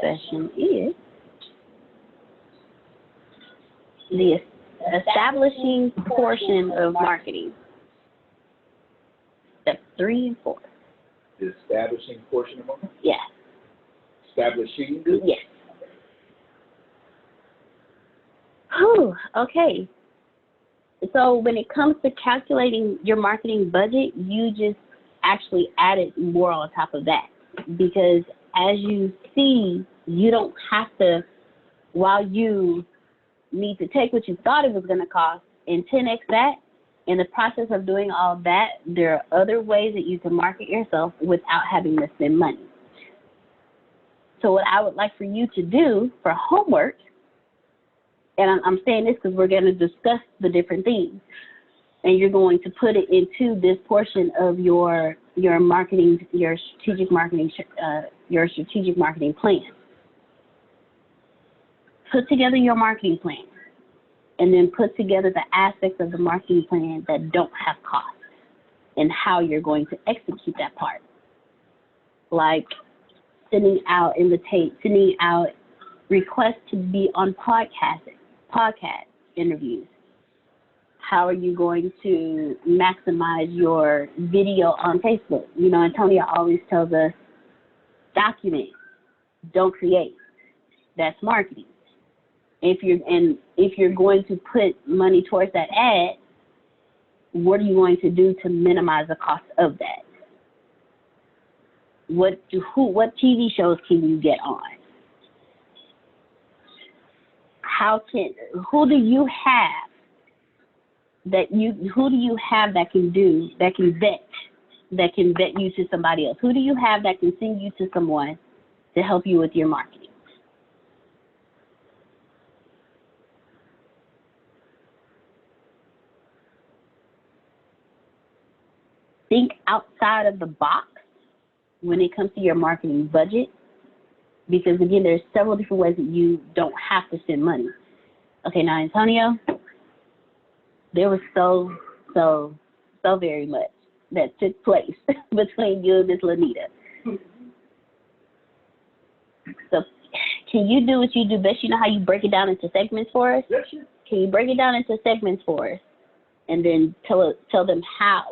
session is the establishing portion of marketing. Steps 3 and 4. The establishing portion of marketing? Yes. Establishing? Yes. Whew, okay. So when it comes to calculating your marketing budget, you just actually added more on top of that. Because as you see, you don't have to, while you need to take what you thought it was going to cost and 10x that, in the process of doing all that, there are other ways that you can market yourself without having to spend money. So what I would like for you to do for homework, and I'm saying this because we're going to discuss the different things, and you're going to put it into this portion of your marketing, your strategic marketing plan. Put together your marketing plan, and then put together the aspects of the marketing plan that don't have cost and how you're going to execute that part. Like sending out requests to be on podcast interviews. How are you going to maximize your video on Facebook? You know, Antonia always tells us, document, don't create. That's marketing. If you're going to put money towards that ad, what are you going to do to minimize the cost of that? What TV shows can you get on? Who do you have that can vet you to somebody else? Who do you have that can send you to someone to help you with your marketing? Think outside of the box when it comes to your marketing budget, because again, there's several different ways that you don't have to spend money. Okay, now Antonio, there was so very much that took place between you and Miss Lanita. So can you do what you do best? You know how you break it down into segments for us? Yes, sure. Can you break it down into segments for us? And then tell them how,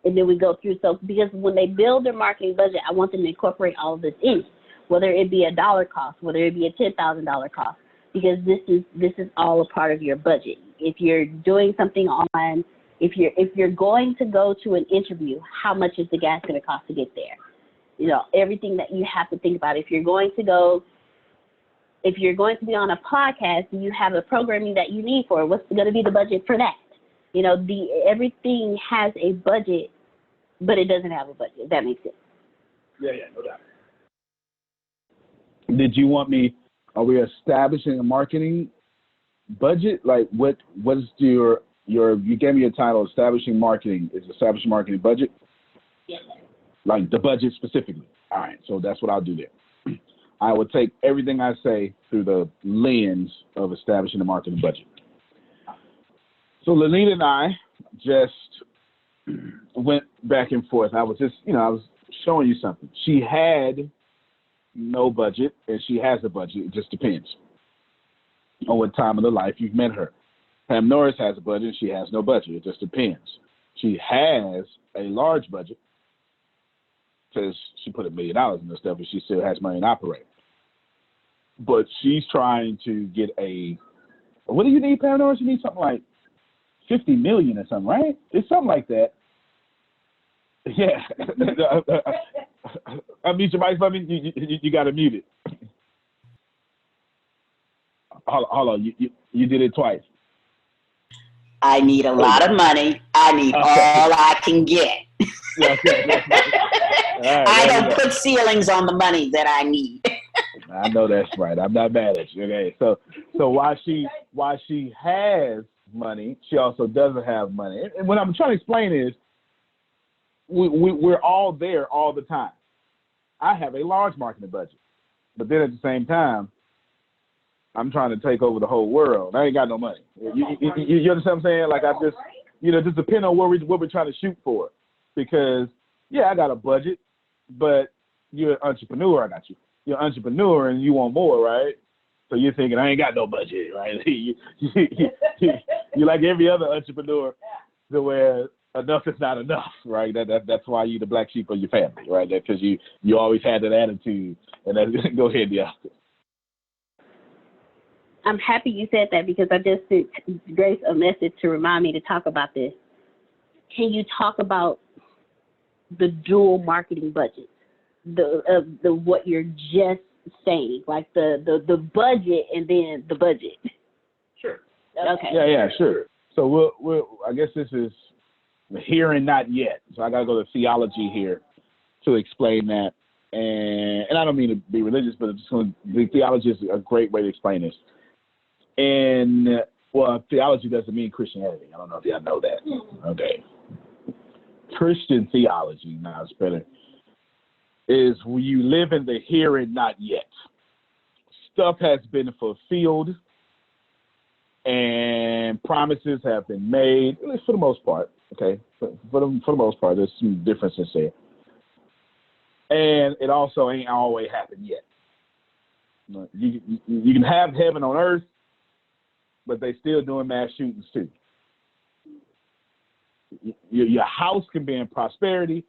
and then we go through. So because when they build their marketing budget, I want them to incorporate all of this in, whether it be a dollar cost, whether it be a $10,000 cost, because this is all a part of your budget. If you're doing something on, if you're going to go to an interview, how much is the gas going to cost to get there? You know, everything that you have to think about. If you're going to be on a podcast, do you have the programming that you need for it? What's going to be the budget for that? You know, everything has a budget, but it doesn't have a budget. If that makes sense. Yeah, no doubt. Did you want me? Are we establishing a marketing budget? Like, what is your? You gave me a title. Establishing marketing. Is establishing marketing budget? Yes, sir. Like the budget specifically. All right. So that's what I'll do there. I would take everything I say through the lens of establishing a marketing budget. So Lanita and I just went back and forth. I was showing you something. She had no budget, and she has a budget. It just depends on what time of the life you've met her. Pam Norris has a budget, and she has no budget. It just depends. She has a large budget because she put $1 million in this stuff, and she still has money to operate. But she's trying to get what do you need, Pam Norris? You need something like $50 million or something, right? It's something like that. Yeah. Unmute your mic for me. You got to mute it. Hold on. You did it twice. I need a lot of money. I need all I can get. Okay. Right, I don't put ceilings on the money that I need. I know that's right. I'm not mad at you. Okay. So while she has money, she also doesn't have money. And what I'm trying to explain is we're all there all the time. I have a large marketing budget, but then at the same time, I'm trying to take over the whole world. I ain't got no money. You understand what I'm saying? Like, I just, just depend on what we're trying to shoot for. Because, yeah, I got a budget, but you're an entrepreneur. I got you. you're an entrepreneur and you want more, right? So you're thinking, I ain't got no budget, right? You're like every other entrepreneur, to where enough is not enough, right? That's why you're the black sheep of your family, right? Because you always had that attitude. And that's, go ahead, yeah. I'm happy you said that, because I just sent Grace a message to remind me to talk about this. Can you talk about the dual marketing budget, the what you're just saying, like the budget and then the budget? Sure. Okay. Yeah, sure. So we'll I guess this is here and not yet. So I got to go to theology here to explain that. And I don't mean to be religious, but the theology is a great way to explain this. And well, theology doesn't mean Christianity. I don't know if y'all know that. Okay. Christian theology, now it's better, is when you live in the here and not yet. Stuff has been fulfilled and promises have been made, at least for the most part. Okay, for the most part, there's some differences there. And it also ain't always happened yet. You can have heaven on earth, but they still doing mass shootings too. Your house can be in prosperity,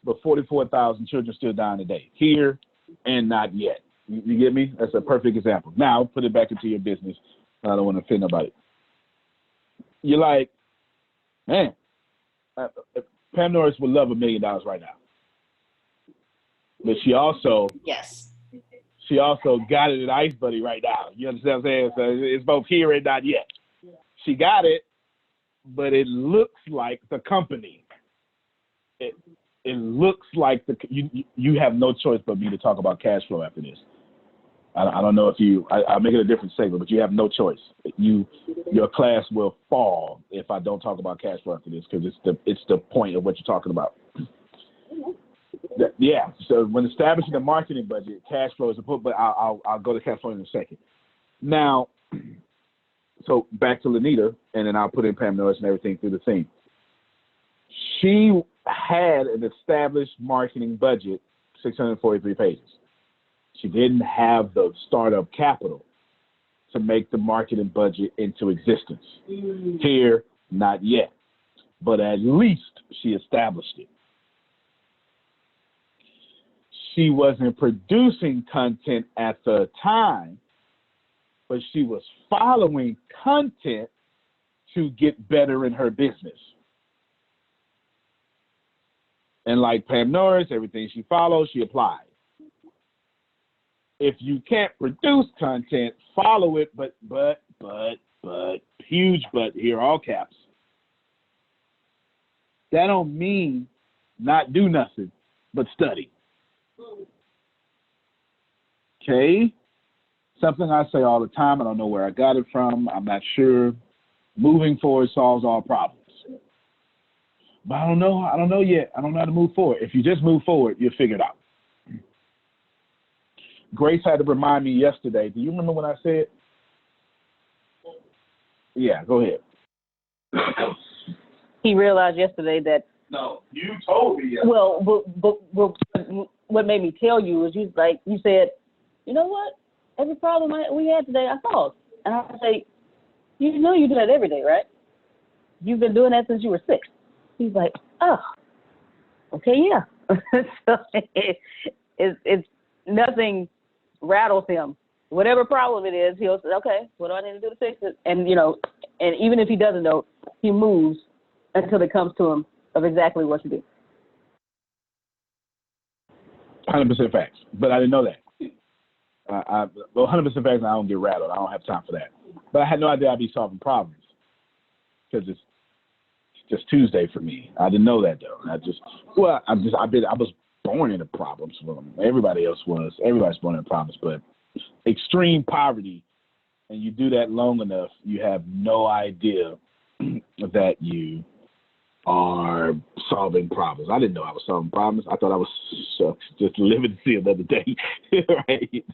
but 44,000 children still dying today. Here and not yet. You get me? That's a perfect example. Now, put it back into your business. I don't want to offend nobody. You're like, man, Pam Norris would love $1 million right now. But she also got it at Ice Buddy right now. You understand what I'm saying? So it's both here and not yet. She got it, but it looks like the company. It looks like you have no choice but me to talk about cash flow after this. I don't know if I'll make it a different segment, but you have no choice. Your class will fall if I don't talk about cash flow after this, because it's the point of what you're talking about. Yeah. So when establishing a marketing budget, cash flow is important, but I'll go to cash flow in a second. Now, so back to Lanita, and then I'll put in Pam Norris and everything through the thing. She had an established marketing budget, 643 pages. She didn't have the startup capital to make the marketing budget into existence. Here, not yet. But at least she established it. She wasn't producing content at the time, but she was following content to get better in her business. And like Pam Norris, everything she follows, she applies. If you can't produce content, follow it, but, huge but here, all caps. That don't mean not do nothing, but study. Okay? Something I say all the time, I don't know where I got it from, I'm not sure. Moving forward solves all problems. But I don't know yet. I don't know how to move forward. If you just move forward, you'll figure it out. Grace had to remind me yesterday. Do you remember what I said? Yeah, go ahead. He realized yesterday that. No, you told me yesterday. Well, but what made me tell you is you said, you know what? Every problem we had today, I solved. And I say, you know you do that every day, right? You've been doing that since you were 6. He's like, oh, okay, yeah. So it's nothing rattles him. Whatever problem it is, he'll say, okay, what do I need to do to fix it? And, and even if he doesn't know, he moves until it comes to him of exactly what to do. 100% facts, but I didn't know that. 100% facts, and I don't get rattled. I don't have time for that. But I had no idea I'd be solving problems, because it's just Tuesday for me. I didn't know that though. I was born into problems. Everybody else was. Everybody's born into problems, but extreme poverty, and you do that long enough, you have no idea that you are solving problems. I didn't know I was solving problems. I thought I was just living to see another day. Right?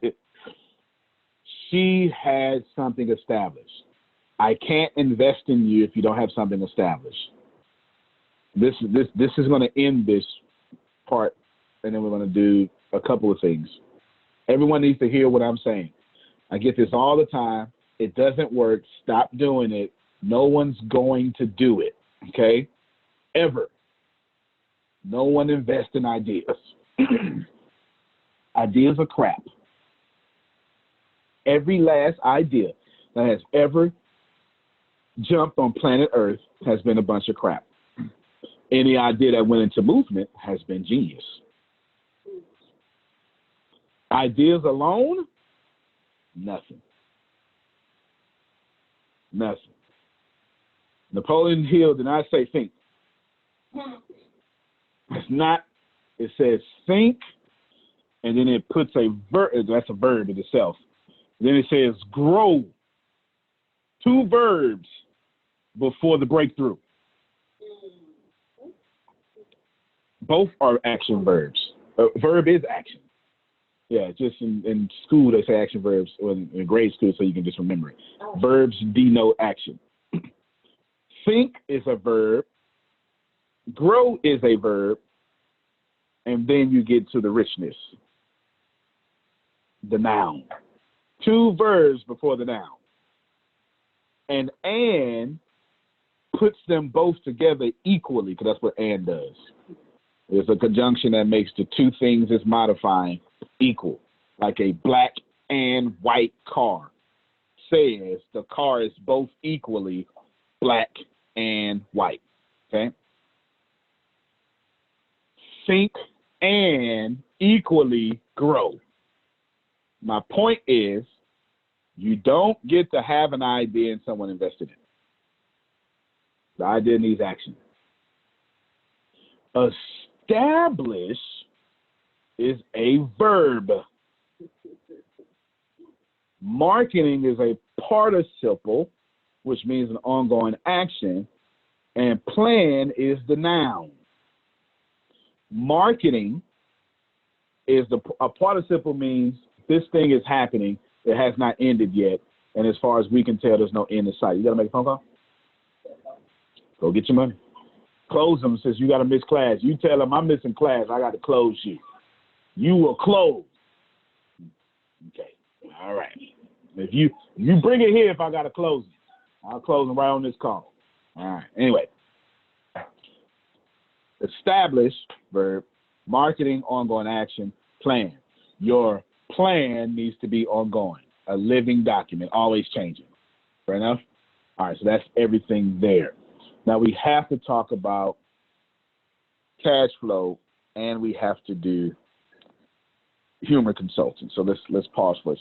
She had something established. I can't invest in you if you don't have something established. This is going to end this part, and then we're going to do a couple of things. Everyone needs to hear what I'm saying. I get this all the time. It doesn't work. Stop doing it. No one's going to do it, okay? Ever. No one invests in ideas. Ideas are crap. Every last idea that has ever jumped on planet Earth has been a bunch of crap. Any idea that went into movement has been genius. Ideas alone, nothing. Nothing. Napoleon Hill did not say think. It's not. It says think, and then it puts a verb. That's a verb in itself. Then it says grow. 2 verbs before the breakthrough. Both are action verbs. Verb is action. Yeah, just in school they say action verbs, or in grade school, so you can just remember it. Verbs denote action. Think is a verb. Grow is a verb. And then you get to the richness. The noun. 2 verbs before the noun. And puts them both together equally, because that's what and does. It's a conjunction that makes the 2 things it's modifying equal. Like a black and white car says the car is both equally black and white. Okay? Think and equally grow. My point is, you don't get to have an idea and someone invested in it. The idea needs action. Establish is a verb. Marketing is a participle, which means an ongoing action, and plan is the noun. Marketing is a participle means this thing is happening. It has not ended yet, and as far as we can tell, there's no end in sight. You got to make a phone call? Go get your money. Close them. Says you got to miss class. You tell them I'm missing class. I got to close you. You will close. Okay. All right. If you bring it here, if I got to close it, I'll close them right on this call. All right. Anyway. Establish, verb, marketing, ongoing action, plan. Your plan needs to be ongoing, a living document, always changing. Fair enough? All right, so that's everything there. Now we have to talk about cash flow, and we have to do human consulting. So let's pause for a second.